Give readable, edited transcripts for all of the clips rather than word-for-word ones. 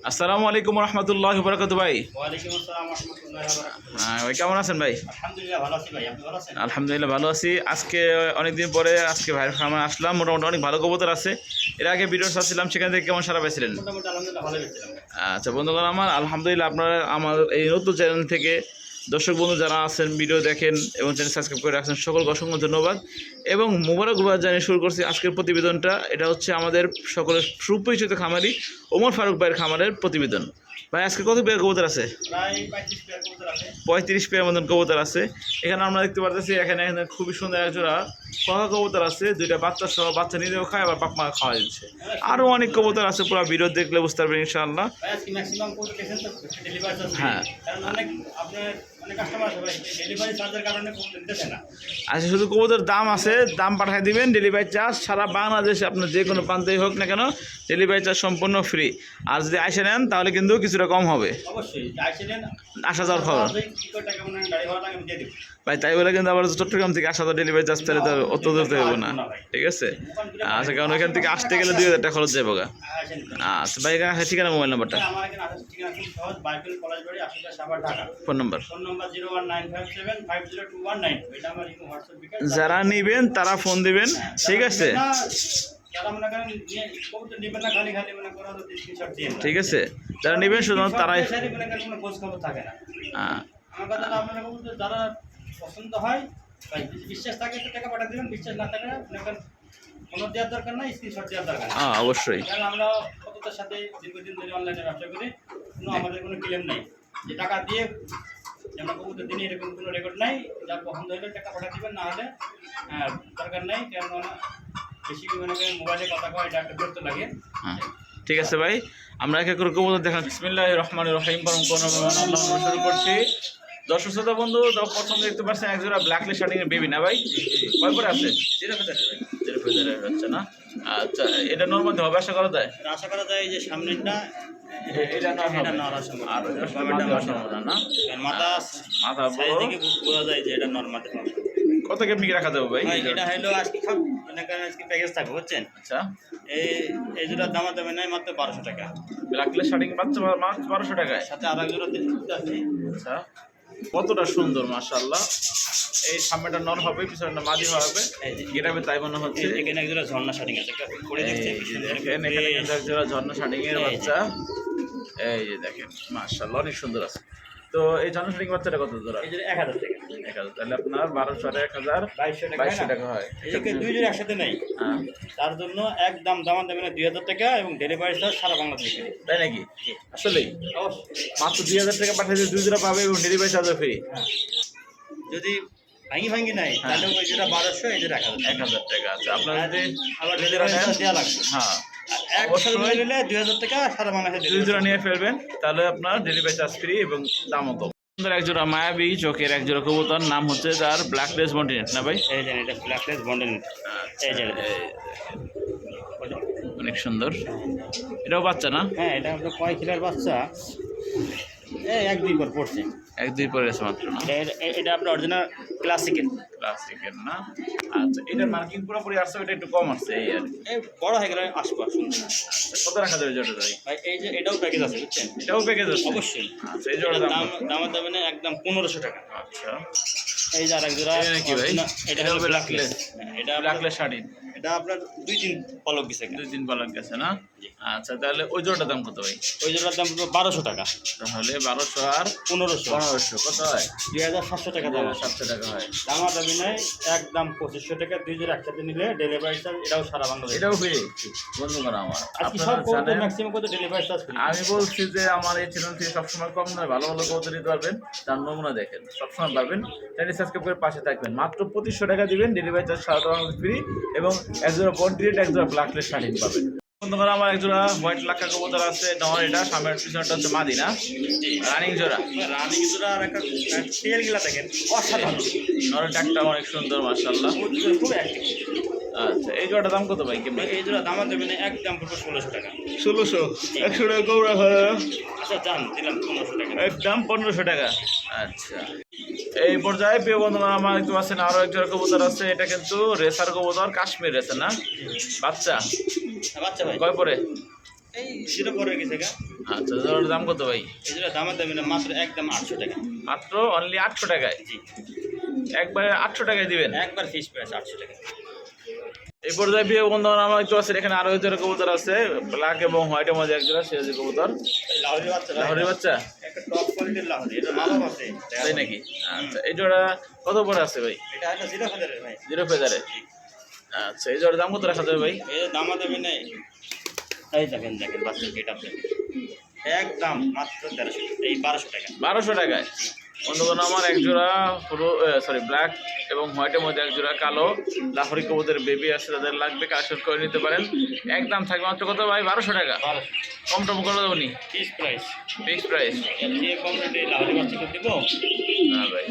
আসসালামু আলাইকুম রহমতুল্লাহি ওয়া বারাকাতুহু ভাই। ওয়ালাইকুম আসসালাম ওয়া রাহমাতুল্লাহি ওয়া বারাকাতুহু। হ্যাঁ ভাই, কেমন আছেন ভাই? আলহামদুলিল্লাহ ভালো আছি ভাই, আপনি ভালো আছেন? আলহামদুলিল্লাহ ভালো আছি। আজকে অনেকদিন পরে আজকে ভাইয়ের খামার আসলাম। মোটামুটি অনেক ভালো কবুতর আছে। এর আগে ভিডিও ছাড়ছিলাম, সেখান থেকে কেমন সাড়া পাইছিলেন? মোটামুটি আলহামদুলিল্লাহ ভালো পেয়েছিলাম। আচ্ছা বন্ধুগণ, আমার আলহামদুলিল্লাহ আপনারা আমার এই নতুন চ্যানেল থেকে দর্শক বন্ধু যারা আছেন, ভিডিও দেখেন এবং চ্যানেল সাবস্ক্রাইব করে রাখছেন, সকলকে অসংখ্য ধন্যবাদ এবং মোবারকবাদ জানিয়ে শুরু করছি আজকের প্রতিবেদনটা। এটা হচ্ছে আমাদের সকলের সুপরিচিত খামারি ওমর ফারুক ভাইয়ের খামারের প্রতিবেদন। ভাই আজকে কত পেয়ার কবুতর আছে? প্রায় 35 পেয়ার কবুতর আছে। 35 পেয়ার মতন কবুতর আছে। এখানে আমরা দেখতে পাচ্ছি এখানে খুবই সুন্দর এক জোড়া পাকা কবুতর আছে, দুইটা বাচ্চা সহ, বাচ্চা নিজেও খায় আবার বাপ মা খাওয়া দিচ্ছে। আরও অনেক কবুতর আছে, পুরো ভিডিও দেখলে বুঝতে পারবেন ইনশাআল্লাহ। ভাই আজকে ম্যাক্সিমাম কবুতর পেশেন্ট তো ডেলিভারি চার্জ। হ্যাঁ, কারণ অনেক কাস্টমার আছে ভাই ডেলিভারি চার্জের কারণে কবুতর দিতেছে না। আচ্ছা, শুধু কবুতর দাম আছে, দাম পাঠিয়ে দিবেন, ডেলিভারি চার্জ সারা বাংলাদেশে আপনার যে কোনো প্রান্তেই হোক না কেন ডেলিভারি চার্জ সম্পূর্ণ ফ্রি। আর যদি আসে নেন তাহলে কিন্তু কিছুটা কম হবে। অবশ্যই আসেন, আসা যাওয়ার খরচ টাকা মানে গাড়ি ভাড়া আমি দিয়ে দিব ভাই। তাই বলে কিন্তু আবার চট্টগ্রাম থেকে আসা ডেলিভারি চার্জ তাহলে তো অত দূর দেবো না, ঠিক আছে? আচ্ছা, কারণ ওইখান থেকে আসতে গেলে 2000 টাকা খরচ যাবো গা। আচ্ছা ভাই, এখানে আসে ঠিকানা, মোবাইল নাম্বারটা, আমার এখানে আসার ঠিকানা খুব সহজ, বাইকুল কলেজবাড়ি, আশুলিয়া, সাভার, ঢাকা। Phone number 0195750219। এটা আমার ইমো হোয়াটসঅ্যাপ বিকাশ। যারা নিবেন তারা ফোন দিবেন, ঠিক আছে? যারা মনে করেন কবুতর নেবেন না, খালি খালি মনে করেন স্ক্রিনশট দিয়ে দেন, ঠিক আছে? যারা নিবেন শুধু তারাই। মনে করেন কোনো খোঁজ খবর থাকে না। হ্যাঁ, আমার কথাটা আপনারা কবুতর যারা পছন্দ হয় ভাই, বিশ্বাস থাকে তো টাকা পাঠিয়ে দিবেন, বিশ্বাস না থাকে মনে করেন কোনো দেওয়ার দরকার নাই, স্ক্রিনশট দেওয়ার দরকার নেই। হ্যাঁ অবশ্যই। কারণ আমরা কবুতরের সাথে দীর্ঘদিন ধরে অনলাইনে ব্যবসা করি, আমাদের কোনো ক্লেম নেই যে টাকা দিয়ে আমরা কবুতর দিনে, এরকম কোনো রেকর্ড নাই। যা পছন্দ হলে টাকা পাঠিয়ে দিবেন, না হলে দরকার নেই। কারণ বেশি মনে করেন মোবাইলে কথা কয়, এটা একটা বিরক্ত লাগে। হ্যাঁ ঠিক আছে ভাই, আমরা এক এক করে কবুতর দেখান। বিসমিল্লাহির রহমানির রহিম। পরম করুণাময় আল্লাহর নামে শুরু করছি। দর্শক শ্রোতা বন্ধু, প্রথম দেখতে পাচ্ছেন এক জোড়া ব্ল্যাক লিস্ট শার্টিং এর বেবি না ভাই? কয় করে আছে? 0 হচ্ছে না? আচ্ছা, এটা নরমাল হবে আশা করা যায়? আশা করা যায় যে সামনেরটা এটা না, এটা নর সম্ভব আর না মাথা মাথা সাইজ থেকে বোঝা যায় যে এটা নর মাথা। কত কেমনি রাখা যাবে ভাই? এটা হলো আজকে সব মানে আজকে প্যাকেজ থাকবে, বুঝছেন? আচ্ছা, এই জোড়ার দাম দেবে নাই মাত্র 1200 টাকা। ব্ল্যাক লিস্ট শার্টিং বাচ্চা মাত্র 1200 টাকায়। সাথে আর এক জোড়া আছে। আচ্ছা, কতটা সুন্দর মাশাআল্লাহ। এই সামনেটা নর হবে, পিছনেটা মাদি হবে, গেটাবে তাই মনে হচ্ছে। এখানে এক জোড়া ঝর্ণা শাড়ি আছে, করে দেখতে এখানে এক জোড়া ঝর্ণা শাড়িং এর বাচ্চা। এই যে দেখেন মাশাআল্লাহ, অনেক সুন্দর আছে। তো এই ঝর্ণা শাড়িং বাচ্চাটা কত জোড়া? এই যে 1000 টাকা। 1000, তাহলে আপনার 1200 আর 1000 2200 টাকা হয়। এই দুই জোড়া একসাথে নেই, হ্যাঁ, তার জন্য একদম দাম দেবে না 2000 টাকা এবং ডেলিভারি চার্জ সারা বাংলাদেশে। তাই নাকি? আসলেই মাত্র 2000 টাকা পাঠিয়ে দুই জোড়া পাবে এবং ডেলিভারি চার্জ ফ্রি। যদি ভাঙি নাই তাহলে ওই যেটা 1200, এই যে 1000 টাকা। আচ্ছা, আপনার যদি আবার ডেলিভারি চার্জ দেওয়া লাগবে। হ্যাঁ, একসাথে নিলে 2000 টাকা সারা বাংলাদেশে। দুই জোড়া নিয়ে ফেলবেন, তাহলে আপনার ডেলিভারি চার্জ ফ্রি এবং দামও তো সুন্দর। এক জোড়া মায়াবী চোখের এক জোড়া কবুতর, নাম হচ্ছে তার ব্ল্যাক লেস মন্টিনেট না ভাই? এই যে এটা ব্ল্যাক লেস বন্ডেল। এই যে অনেক সুন্দর। এটাও বাচ্চা না? হ্যাঁ, এটা আপনার কয় কিলোর বাচ্চা, এই 1-2 পর পড়ছে, 1-2 পরে আছে মাত্র না? এটা আপনার অরিজিনাল ক্লাসিকের না? আচ্ছা, এটা মার্কিং পুরোপুরি আসছে, এটা একটু কম আসছে এই আর কি। এই বড় হয়ে গেলে আসবো। কত রাখা যাবে জোড়া ভাই? ভাই এই যে এটাও প্যাকেজ আছে, বুঝছেন? এটাও প্যাকেজ আছে অবশ্যই। আচ্ছা, এই জোড়া দাম দামের দামে না একদম 1500 টাকা। আচ্ছা, এই যে আরেক জোড়া কি ভাই? এটা হলো ব্ল্যাক লেস। এটা ব্ল্যাক লেস শাড়ি, এটা আপনার 2-3 পলক গেছে, 2-3 পালক গেছে না? আচ্ছা, তাহলে ওই জোড়াটার দাম কত ভাই? ওই জোড়ার দাম 1200 টাকা। তাহলে 1200 আর 1500 কত হয়? 2700 টাকা দাম। 700 টাকা হয়। দামা দামি নাই, একদম 2500 টাকা। 2 জোড়া একসাথে নিলে ডেলিভারি চার্জ এটাও সারা বাংলাদেশ। এটাও ফ্রি বন্ধুগণ আমার। আজকে সব কবুতর ম্যাক্সিমাম কত ডেলিভারি চার্জ ফ্রি। আমি বলছি যে আমার এই চ্যানেল থেকে সবসময় কম নয়, ভালো ভালো কবুতর নিতে পারবেন, তার নমুনা দেখেন, সবসময় পাবেন। চ্যানেল সাবস্ক্রাইব করে পাশে থাকবেন। মাত্র 2500 টাকা দিবেন, ডেলিভারি চার্জ সারা বাংলাদেশ ফ্রি এবং এক জোড়া বন্টিনেট, এক জোড়া ব্ল্যাক লেস শাড়ি পাবেন। বন্ধুগণ আমার এক জোড়া হোয়াইট লাক্কা কবুতর আছে, নর। এটা সামনের পিছনটা হচ্ছে মাদি না? রানিং জোড়া। রানিং জোড়া আর একটা টেল গিলা দেখেন অসাধারণ। নরের ডাকটা অনেক সুন্দর মাশাআল্লাহ, খুব অ্যাক্টিভ। আচ্ছা, এই জোড়াটার দাম কত ভাই? কেমন এই জোড়া দাম দেবেন একদম পুরো 1600 টাকা। 1600? 100 টাকা কম রাখা যাবে? আচ্ছা জান, দিলাম 1500 টাকা। একদম 1500 টাকা। আচ্ছা, এই পর্যায়ে প্রিয় বন্ধুরা আমার দেখতে পাচ্ছেন আরো এক জোড়া কবুতর আছে। এটা কিন্তু রেসার কবুতর, কাশ্মীর রেসার না? বাচ্চা বাচ্চা ভাই কয় পরে? এই 0 পরে গেছে গা। আচ্ছা, জোড়ার দাম কত ভাই? এই জোড়া দামের দাম মাত্র একদম 800 টাকা। মাত্র অনলি 800 টাকায়? জি, একবারে 800 টাকায় দিবেন? একবার ফিক্স প্রাইস 800 টাকা। এই পর্যায়ে প্রিয় বন্ধুরা আমার একটু আছে, এখানে আরো জোড়া কবুতর আছে, ব্ল্যাক এবং হোয়াইটের মধ্যে এক জোড়া সিরাজি কবুতর, এই লাহোরি বাচ্চা, লাহোরি বাচ্চা, একটা টপ কোয়ালিটির লাহোরি, এটা মালক আছে। তাই নাকি? আচ্ছা, এই জোড়া কত পরে আছে ভাই? এটা একটা জিরো ফেদারের ভাই। জিরো ফেজারে? আচ্ছা, এই জোড়ার দাম কত রাখা যাবে ভাই? এই দাম দেবেন না, এই দেখেন দেখেন বাচ্চার গেটআপ দেখেন, একদম মাত্র 1300, এই 1200 টাকা। 1200 টাকায়? বন্ধুগণ আমার এক জোড়া পুরো ব্ল্যাক এবং হোয়াইটের মধ্যে এক জোড়া কালো লাহোরি কবুতরের বেবি আছে, তাদের লাগবে কালেকশন করে নিতে পারেন। একদম থাকবে মাত্র কত ভাই? 1200 টাকা? 1200 কম টম করে দেবো নি? Fix price. Fixed price? এর চেয়ে কম রেটে লাহোরি বাচ্চাকে দিব না ভাই,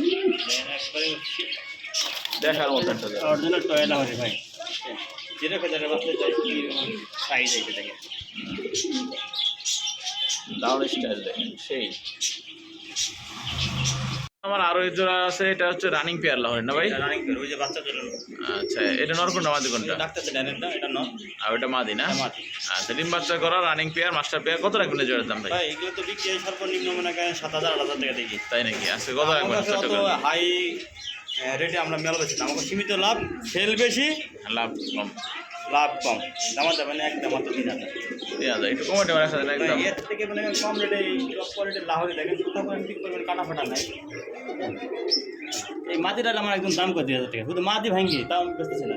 একবারে দেখার মতো একটা জোড়া। অরিজিনাল টয় লাহোরি ভাই, জিরো ফেদারের বাচ্চা সাইজ আছে দেখেন। দারুণ স্টাইল দেখেন, সেই। আমার আরো এক জোড়া আছে, এটা হচ্ছে রানিং পেয়ার লাহোরি না ভাই? এটা রানিং পেয়ার, ওই যে বাচ্চা জন্য আচ্ছা, এটা নর কোনটা মাদি কোনটা? ডাক্তার জানেন না, এটা নট, আর ওটা মাদি না? মাটি। আচ্ছা, ডিম বাচ্চা করা রানিং পেয়ার মাস্টার পেয়ার কত রাখবেন এই জোড়ার দাম ভাই? ভাই এগুলো তো বিক্রি হয় সর্বনিম্ন মনে করেন 7000-8000 টাকা দেখি। তাই নাকি? আজকে কত রাখবেন? ছোট করে হাই রেটে আমরা মেলা বেশি, আমাকে সীমিত লাভ, সেল বেশি, লাভ কম। লাভ কম। দামা যাবে না, একদম মাত্র 3000। ঠিক আছে, একটু কমাতে রাখা যায় একদম। এর থেকে মানে কম রেটে টপ কোয়ালিটির লাহোরি দেখেন, শুধু করে ঠিক করবেন, কাটা ফাটা নাই। এই মাটিটা আমার একদম দাম করে 2000 টাকা, শুধু মাটি ভাঙ্গি তাও আমি বেচতেছি না।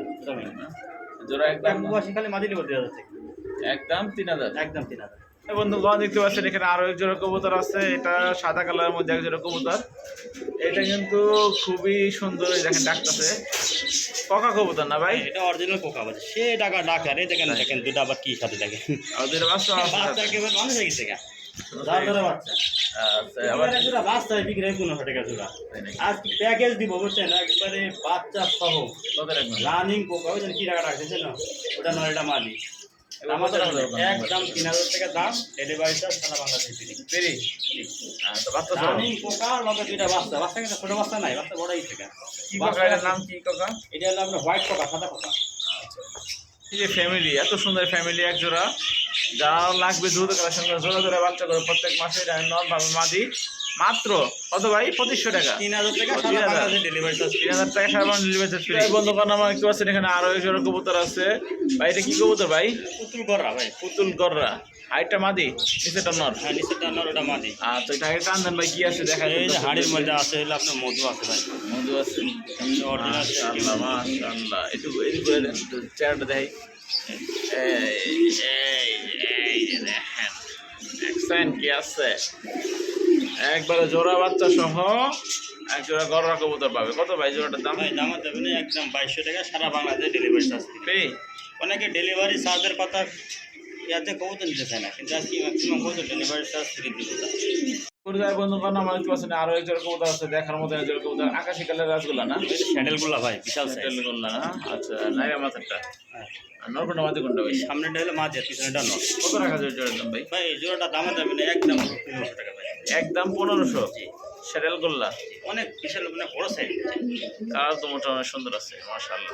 জোড়া একদম খালি মাটি নেবো 2000 টাকা, একদম 3000? একদম 3000। বন্ধুগণ দেখতে পাচ্ছেন এখানে আরো এক জোড়া কবুতর আছে, এটা সাদা কালারের মধ্যে এক জোড়া কবুতর, এটা কিন্তু খুবই সুন্দর, এই দেখেন ডাকতেছে, ককা কবুতর না ভাই? এটা অরিজিনাল কোকা বাজে, সে টাকা ডাকার, এই দেখেন দেখেন দুটো আবার কি সাথে দেখেন, আর দুটো বাচ্চা আছে বাচ্চা সাথে। কেবল মানুষ হয়ে গেছে গা, যার ধরে বাচ্চা। আচ্ছা, আবার এবারে দুটো বাচ্চা বিক্রি হয় 1500 টাকা জোড়া। তাই নাকি? আজ প্যাকেজ দিব বুঝছেন, একবারে বাচ্চা সহ কত রাখবেন? রানিং কোকা, ওই কি টাকা রাখছে না, ওটা নয়, এটা মালি। আমাদের একদম 3000 টাকা দাম, ডেলিভারি চার্জ সারা বাংলাদেশে ফ্রি। ফ্রি? আচ্ছা, বাচ্চা সহ? রানিং কোকা লগে দুইটা বাচ্চা, বাচ্চা কিন্তু ছোট বাচ্চা নাই, বাচ্চা বড়ই থেকে। কি কাকা, এটার নাম কি কাকা? এটা হলো আপনার হোয়াইট কোকা, সাদা কোকা। এই যে ফ্যামিলি, এত সুন্দর ফ্যামিলি এক জোড়া, যা লাগবে দ্রুত কালেকশন করে, জোড়া জোড়া বাচ্চা করে প্রত্যেক মাসে, এটা নর্মাল মাদি। মাত্র কত ভাই? 2500 টাকা? 3000 টাকা 3000 সারা বাংলাদেশে ডেলিভারি চার্জ। 3000 টাকা সারা ডেলিভারি চার্জ ফ্রি। বন্ধু করেন আমার একটু আছেন, এখানে আরো এক জোড়া কবুতর আছে ভাই, এটা কি কবুতর ভাই? পুতুল গররা ভাই, পুতুল গররা, হাইটটা মাদি, নিচেটা নর? হ্যাঁ নিচেরটা নর, ওটা মাদি। আচ্ছা, এটা আগে টান দেন ভাই, কি আছে দেখা এই যে যায়। হাড়ির মধ্যে আছে হলো আপনার মধু আছে ভাই, মধু আছে? অরিজিনাল। মাশাআল্লাহ মাশাআল্লাহ, একটু এদিক করে দেন, একটু চেহারাটা দেখাই। এই যে দেখেন, দেখছেন কি আছে, একবারে জোড়া বাচ্চা সহ এক জোড়া গররা কবুতর পাবে। কত ভাই জোড়াটার দাম? ভাই দাম দেবেন একদম 2200 টাকা, সারা বাংলাদেশে ডেলিভারি চার্জ ফ্রি। ফ্রি? অনেকে ডেলিভারি চার্জের কথা ইয়াতে কবুতর নিতে চায় না, কিন্তু আজকে ম্যাক্সিমাম কবুতর ডেলিভারি চার্জ ফ্রি দিব। পরিচয় বন্ধু কারণ আমার একটু আছে, আরো এক জোড়া কবুতর আছে দেখার মতো, এক জোড়া কবুতর আকাশি কালার রাজগুলা না? স্যান্ডেলগুলা ভাই বিশাল সাইজ। স্যান্ডেলগুলা না? আচ্ছা, নাইরা মাথারটা, আর নরকোনটা মাঝে কোনটা ভাই? সামনেটা হলো মাঝে, পিছনেটা নর। কত রাখা যায় জোড়ার দাম ভাই? ভাই এই জোড়াটা দামে দেবেন একদম 1500 টাকা ভাই, একদম 1500? স্যান্ডেল গোল্লা, অনেক বিশাল মানে বড় সাইজ। কালার তো মোটা অনেক সুন্দর আছে মাশাআল্লাহ।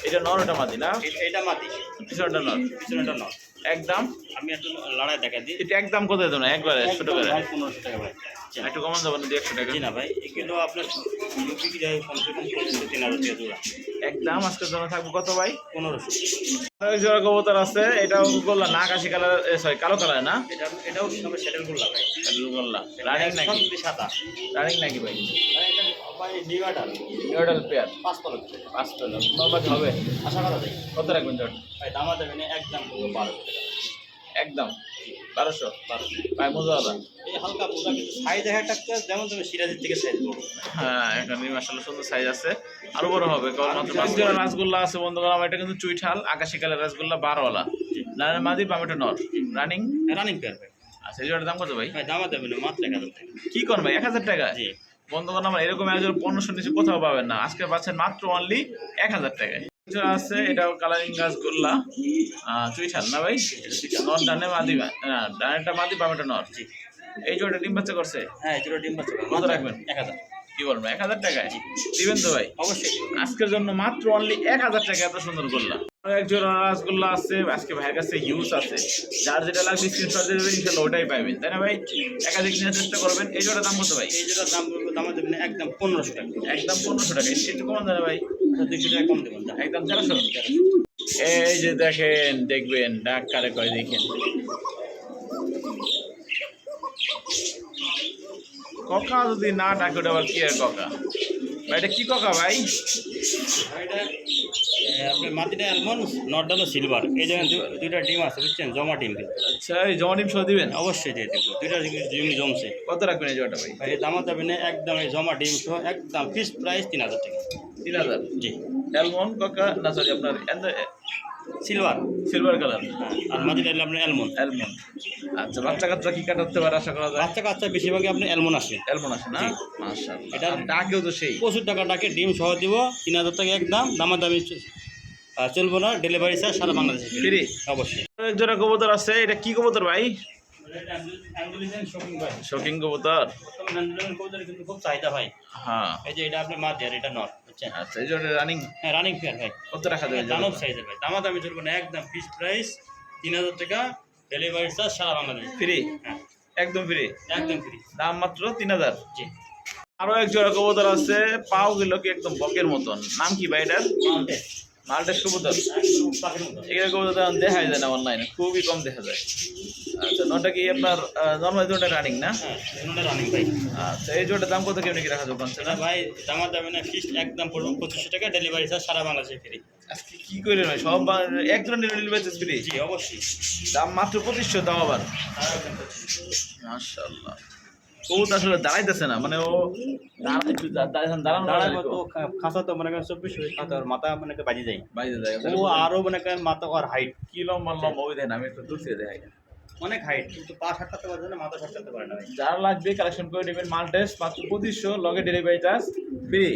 এটা নর, এটা মাদি না? এইটা মাটি, পিছনটা নর? পিছনেটা নর। একদম? আমি একটু লড়াই দেখা দিই, এটা একদম কত দেবো না একবারে ছোট করে? ভাই 1500 টাকা ভাই। একটু কমান যাবো না 200 টাকা? জি না ভাই, এগুলো আপনার বিক্রি হয় কমসে কম 3000 টাকা জোড়া। একদম আজকের জন্য থাকবো কত ভাই? 1500। এক জোড়া কবুতর আছে, এটাও গোল্লা না, আকাশি কালার, সরি কালো কালার না? এটাও সবে স্যান্ডেলগুলা ভাই, স্যান্ডেল গোল্লা, রানিং নাকি? সবই সাদা রানিং নাকি ভাই? ভাই। এটা ভাই ডিভাইডার জোড়াটার পেয়ার 5 তলা 5 টাকা নর্মালি হবে? আশা করা যায়। কত রাখবেন জোড়া? ভাই দামা দেবেন একদম 1200 টাকা, একদম 1200? 1200। ভাই মজাওয়ালা? এই হালকা মোজা কিন্তু সাইজ একটা যেমন তুমি সিরাজের থেকে সাইজ বড়। হ্যাঁ, এখানে মাশাআল্লাহ সুন্দর সাইজ আছে, আরো বড় হবে কেবলমাত্র। 5 জোড়া রাসগোল্লা আছে বন্ধুগণ আমার, এটা কিন্তু চুইঠাল আকাশি কালার রাসগোল্লা, 12ওয়ালা, লাল মাদি, বামেটা নর, রানিং? রানিং পেয়ার ভাই। আচ্ছা, এই জোড়ার দাম কত ভাই? ভাই দামা দেবেন মাত্র 1000 টাকা। কি করেন ভাই, 1000 টাকা? জি বন্ধুগণ আমার এরকম একজন 1500 নিচে কোথাও পাবেন না, আজকে পাচ্ছেন মাত্র অনলি 1000 টাকায়। জোড়া আছে, এটাও কালারিং রাসগোল্লা, চুইঠাল না ভাই? নর ডানে মাদি, না ডানেটা মাদি, বামেটা নর। জি এই জোড়াটা ডিম বাচ্চা করছে? হ্যাঁ, জোড়া ডিম বাচ্চা কত রাখবেন? 1000। কি বলবেন 1000 টাকায় দিবেন তো ভাই? অবশ্যই। আজকের জন্য মাত্র অনলি 1000 টাকা, এত সুন্দর করলাম। একজন রসগোল্লা আছে আজকে ভাইয়ের কাছে ইউজ আছে, যার যেটা লাগবে স্ক্রিনশট দিয়ে দেবেন, ইনশাল্লাহ ওটাই পাবেন, তাই না ভাই? একাধিক নেওয়ার চেষ্টা করবেন। এই জোড়ার দাম কত ভাই? এই যেটা দাম বলবো দাম দেবেন একদম 1500 টাকা। একদম 1500 টাকা। একটু কমান দেন ভাই, আচ্ছা 200 টাকা কম দেবেন। একদম 1300। এই যে দেখেন, দেখবেন ডাক কারে কয় দেখেন, ককা যদি না ডাকে ওটা আবার কি আর ককা ভাই? এটা কি ককা ভাই? এটা আপনার মাটিটা অ্যালমন্ড, নটটা হলো সিলভার। এই জায়গায় দুইটা ডিম আছে বুঝছেন, জমা ডিম। আচ্ছা, এই জমা ডিম সহ দিবেন? অবশ্যই দিয়ে দেবো, দুইটা ডিম জমছে। কত রাখবেন এই জোড়াটা ভাই? ভাই এই দামা যাবে না একদম, এই জমা ডিম সহ একদম ফিক্স প্রাইস 3000 টাকা। 3000? জি। অ্যালমন্ড ককা না, সরি আপনার সিলভার, সিলভার কালার, আর মাটিটা হলো আপনার অ্যালমন্ড। অ্যালমন্ড। আচ্ছা, বাচ্চা কাচ্চা কি কাটাতে পারে আশা করা যায়? বাচ্চা কাচ্চা বেশিরভাগই আপনি অ্যালমন্ড আসে। অ্যালমন্ড আছে না? জি। মাশাআল্লাহ। এটা ডাকেও তো সেই প্রচুর টাকা ডাকে, ডিম সহ দিব 3000 টাকা একদম। দামাদামি চলবো না, ডেলিভারি চার্জ সারা বাংলাদেশে ফ্রি। অবশ্যই। এক জোড়া কবুতর আছে, এটা কি কবুতর ভাই? শপিং ভাই, শৌখিন কবুতর। বর্তমানে আন্দোলনের কবুতরের কিন্তু খুব চাহিদা ভাই। হ্যাঁ। এই যে এটা আপনার মাঝে, আর এটা নট বুঝছেন। আচ্ছা, এই জোড়া রানিং হ্যাঁ রানিং ফেয়ার ভাই, কত রাখা যাবে? দানব সাইজের ভাই, দামাদামি চলবো না একদম ফিক্স প্রাইস 3000 টাকা, ডেলিভারি চার্জ সারা বাংলাদেশ ফ্রি, হ্যাঁ একদম ফ্রি, একদম ফ্রি। দাম মাত্র 3000। জি। আরো এক জোড়া কবুতর আছে, পাও গুলো কি একদম বকের মতন। নাম কি ভাই এটার? মাল্টেস, মাল্টেস কবুতর। একদম পাখির মতো। এগুলো কবুতর দেখা যায় না অনলাইনে, খুবই কম দেখা যায়। আচ্ছা, নটা কি আপনার নর্মাল জোড়া রানিং না? হ্যাঁ দুটোটা রানিং ভাই। আচ্ছা, এই জোড়ার দাম কত কেমনি কি রাখা যাবে? এটা ভাই দামা যাবে না ফিক্স একদম পড়বে 2500 টাকা, ডেলিভারি চার্জ সারা বাংলাদেশে ফ্রি। আজকে কি করে ভাই, সব এক ধরনের ডেলিভারি চার্জ ফ্রি? জি অবশ্যই। দাম মাত্র 2500, দাম আবার মাশাআল্লাহ। কবুতর আসলে দাঁড়াইতেছে না, মানে ও দাঁড়ানো দাঁড়ায় তো খাসা তো মনে করেন 24 খাসা, ওর মাথা মনে করেন বাজি যায়। বাইরে যায়। ও আরো মনে করেন মাথা আর হাইট কি লম্বা লম্বা ওই দেখেন, আমি একটু দূর থেকে দেখাই। অনেক হাইট, কিন্তু পা সারতে পারবে না, মাথা সারতে পারে না ভাই। যারা লাগবে কালেকশন করে নেবেন। মাল্টেস মাত্র 2500, লগে ডেলিভারি চার্জ ফ্রি।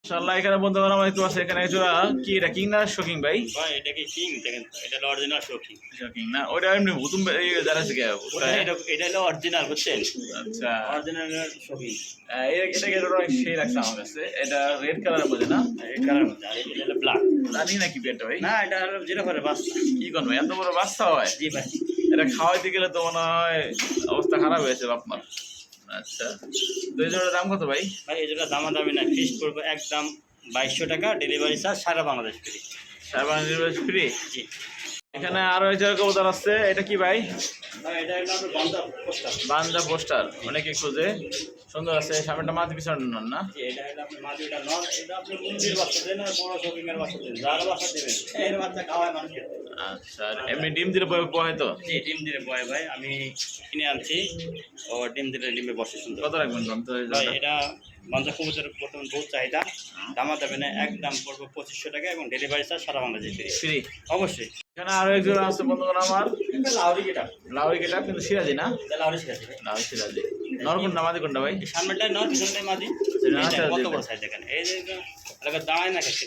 ইনশাআল্লাহ। এখানে বন্ধু আমার একটু আছে, এখানে জোড়া কি এটা, কিং না শোকিং ভাই? ভাই এটা কি কিং দেখেন, এটা হলো অরিজিনাল শোকিং। শোকিং না, ওটা এমনি হুতুম যারা আছে এটা হলো অরিজিনাল বুঝছেন। আচ্ছা, অরিজিনাল শোকিং। এটা এটা অনেক সেই লাগছে আমার কাছে। এটা রেড কালারের মধ্যে না? এই কালার মধ্যে, আর এটা হলো ব্ল্যাক। জানি না কি পেটটা ভাই? না এটা হলো যেটা করে বাচ্চা। কি করবো, এত বড় বাচ্চা হয়? জি ভাই। এটা খাওয়াইতে গেলে তো মনে হয় অবস্থা খারাপ হয়েছে আপনার। আচ্ছা, তো এই জোড়ার দাম কত ভাই? ভাই এই যেটা দামাদামি না, ফিক্স করবো একদম 2200 টাকা, ডেলিভারি চার্জ সারা বাংলাদেশ ফ্রি। সারা ফ্রি। জি। এখানে আরো এক জায়গায় কবুতর আছে, এটা কি ভাই? ভাই এটা হলো আপনার বান্দা পোস্টার। বান্দা পোস্টার, অনেকে খোঁজে, সুন্দর আছে। সামনেটা মাঝে পিছনে নন না? জি, এটা হলো আপনার মাঝে, এটা নর, এটা আপনি মুরগির বাচ্চা দেন আর বড় শপিং এর বাচ্চা দেন, যার বাচ্চা দেবেন এর বাচ্চা খাওয়ায় মানুষকে। আচ্ছা, আর এমনি ডিম দিলে বয় তো? জি ডিম দিলে বয় ভাই, আমি কিনে আনছি, ও ডিম দিলে ডিমে বসে সুন্দর। কত রাখবেন দাম তো? ভাই এটা বান্দা কবুতরের বর্তমান বহুত চাহিদা, দামা যাবে না একদম পড়বো 2500 টাকা, এবং ডেলিভারি চার্জ সারা বাংলাদেশে ফ্রি। ফ্রি অবশ্যই। এখানে আরো এক জোড়া আছে বন্ধুগণ আমার, লাউরি কেটা, লাউরি কেটা, কিন্তু সিরাজি না? লাউরি শিখাচ্ছি ভাই। লাউরি সিরাজি। নর কোনটা মাদি কোনটা ভাই? সামনেটাই নর, পিছনটাই মাঝি। আচ্ছা, কত বড় সাইজ দেখেন, এই যে এলাকা দাঁড়ায় না খেতে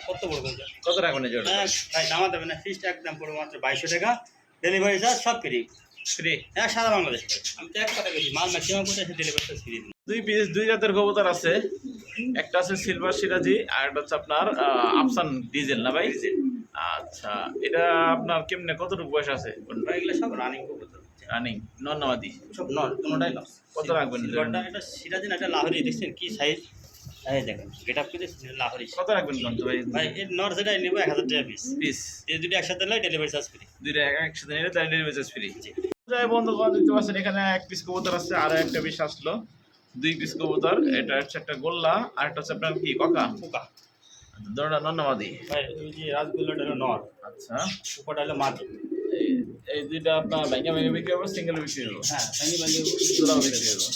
কত বড় বলতে। কত রাখবেন এই জোড়া? ভাই দামা দেবে না, ফিক্সড একদম পড়বে মাত্র 2200 টাকা, ডেলিভারি চার্জ সব ফ্রি। ফ্রি, হ্যাঁ সারা বাংলাদেশ। আমি তো এক কথা বলছি, মাল ম্যাক্সিমাম কোথায় আছে, ডেলিভারি চার্জ ফ্রি। দুই জাতের কবুতর আছে, একটা আছে সিলভার সিরাজি, আর একটা হচ্ছে আপনার আফসান ডিজেল না ভাই? আচ্ছা, এটা আপনার কেমনে, কতটুকু বয়স আছে? ভাই এগুলো সব রানিং কবুতর, রানিং, নর নামাদি সব নর, কোনোটাই নর। কত রাখবেন? সিলভারটা এটা সিরাজি না, এটা লাহোরি, দেখছেন কি সাইজ, এই দেখেন গেট আপ করে লাহোরি। কত রাখবেন কোন ভাই? ভাই এর নর যেটা নেবো 1000 টাকা পিস। পিস এই দুটো একসাথে নিলে ডেলিভারি চার্জ ফ্রি। দুইটা একসাথে নিলে তাই ডেলিভারি চার্জ ফ্রি। যাই বন্ধুগণ, দেখতে পাচ্ছেন এখানে এক পিস কবুতর আছে, আরো একটা পিস আসলো, 2 পিস কবুতর। এটা হচ্ছে একটা গোল্লা, আর একটা হচ্ছে আপনার কি ককা পোকা। দোড়া নর নামাদি। ভাই ওই যে রাজগোল্লাটা হলো নর, আচ্ছা, পোকাটা হলো মাদি। এই দুইটা আপনার ভেঙে ভেঙে বিক্রি হবে, সিঙ্গেল বিক্রি হবে? হ্যাঁ সঙ্গে ভাই জোড়াও বিক্রি হবে।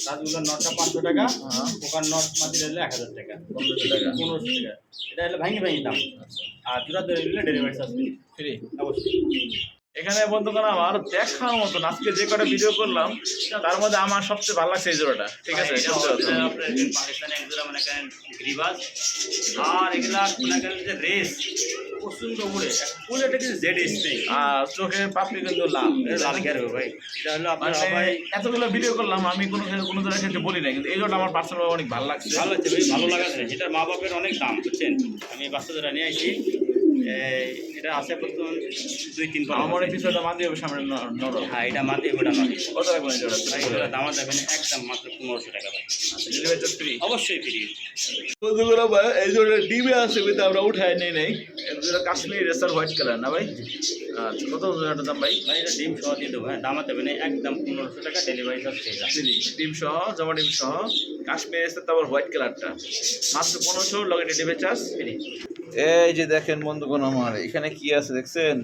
রাজগোল্লার নটটা 500 টাকা, হ্যাঁ, পোকার নট মাদি হলে 1000 টাকা, 1500 টাকা। 1500 টাকা। এটা হলো ভাঙি ভাঙি দাম, আর দুটা ধরে নিলে ডেলিভারি চার্জ ফ্রি। ফ্রি। অবশ্যই। এখানে বন্ধুগণ আমার দেখার মতন আজকে যে কটা ভিডিও করলাম তার মধ্যে আমার সবচেয়ে ভালো লাগছে এই জোড়াটা। ঠিক আছে, এটা আপনার পাকিস্তানে এক জোড়া মনে করেন গ্রিবাজ, আর এগুলা মনে করেন যে রেস প্রচন্ড উড়ে, ফুল এটা কিন্তু জেড স্প্রিং, আর চোখে পাপড়ি কিন্তু লাল লাল গের ভাই। এটা হলো আপনার মানে ভাই এতগুলো ভিডিও করলাম, আমি কোনো জনের ক্ষেত্রে বলি না, কিন্তু এই জোড়াটা আমার পার্সোনাল অনেক ভালো লাগছে। ভালো হচ্ছে ভাই, ভালো লাগা যায়। এটার মা বাপের অনেক দাম বুঝছেন, আমি বাচ্চাদের নিয়ে আসি, এটা আছে বর্তমান 2-3 পর আমার এই পিছনে মাদি হবে সামনে নরম। হ্যাঁ এটা মাটি ওটা নয় কত রাখবেন এই জোড়া? ভাই এটা দাম দেবেন একদম মাত্র 1500 টাকা ভাই ডেলিভারি চার্জ ফ্রি। অবশ্যই ফ্রি বন্ধুরা ভাই এই জোড়া ডিমে আছে কিন্তু আমরা উঠায় নেই নাই। এই জোড়া কাশ্মীরি রেসার হোয়াইট কালার না ভাই? আচ্ছা কত জোড়াটার দাম ভাই? ভাই এটা ডিম সহ দিয়ে দেবো হ্যাঁ দাম দেবেন একদম 1500 টাকা ডেলিভারি চার্জ ফ্রি ফ্রি ডিম সহ, জমা ডিম সহ, কাশ্মীরি রেসার তারপর হোয়াইট কালারটা মাত্র 1500, লগে ডেলিভারি চার্জ ফ্রি। এই যে দেখেন বন্ধুগণ আমার এখানে কি আছে দেখছেন?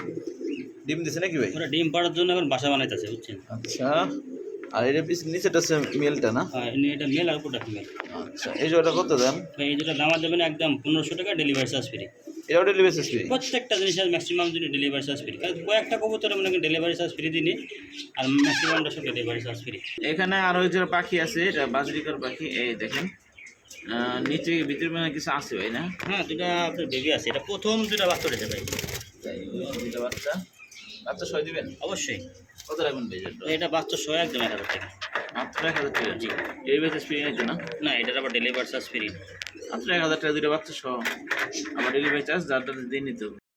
ডিম দিছে নাকি ভাই? ওরা ডিম পাড়ার জন্য এখন বাসা বানাইতেছে বুঝছেন আচ্ছা আর এটা পিস নিচেটা আছে মেলটা না? হ্যাঁ এটা মেল আর কোটা ফিমেল আচ্ছা এই জোড়াটা কত দাম? ভাই এই দুটো দাম দেবেন একদম 1500 টাকা ডেলিভারি চার্জ ফ্রি এটাও ডেলিভারি চার্জ ফ্রি? প্রত্যেকটা জিনিসের ম্যাক্সিমাম জিনিস ডেলিভারি চার্জ ফ্রি কারণ কয়েকটা কবুতরের মানে ডেলিভারি চার্জ ফ্রি দিনই আর ম্যাক্সিমামটা সব ডেলিভারি চার্জ ফ্রি এখানে আরো যে পাখি আছে এটা বাজরিকার পাখি এই দেখেন নিচে ভিতরে মানে কিছু আছে ভাই না? হ্যাঁ দুটা আপনার বেবি আছে এটা প্রথম দুটা বাচ্চা উঠেছে ভাই দুটো বাচ্চা বাচ্চা সয় দিবেন? অবশ্যই কত রাখবেন বেজেট? এটা বাচ্চা 100 একদম 1000 টাকা মাত্র 1000 টাকা? জি এই বেচে ফ্রি নিতে না? না এটার আবার ডেলিভারি চার্জ ফ্রি মাত্র 1000 টাকা দুটো বাচ্চা সহ আবার ডেলিভারি চার্জ যার দিয়ে নিতে হবে।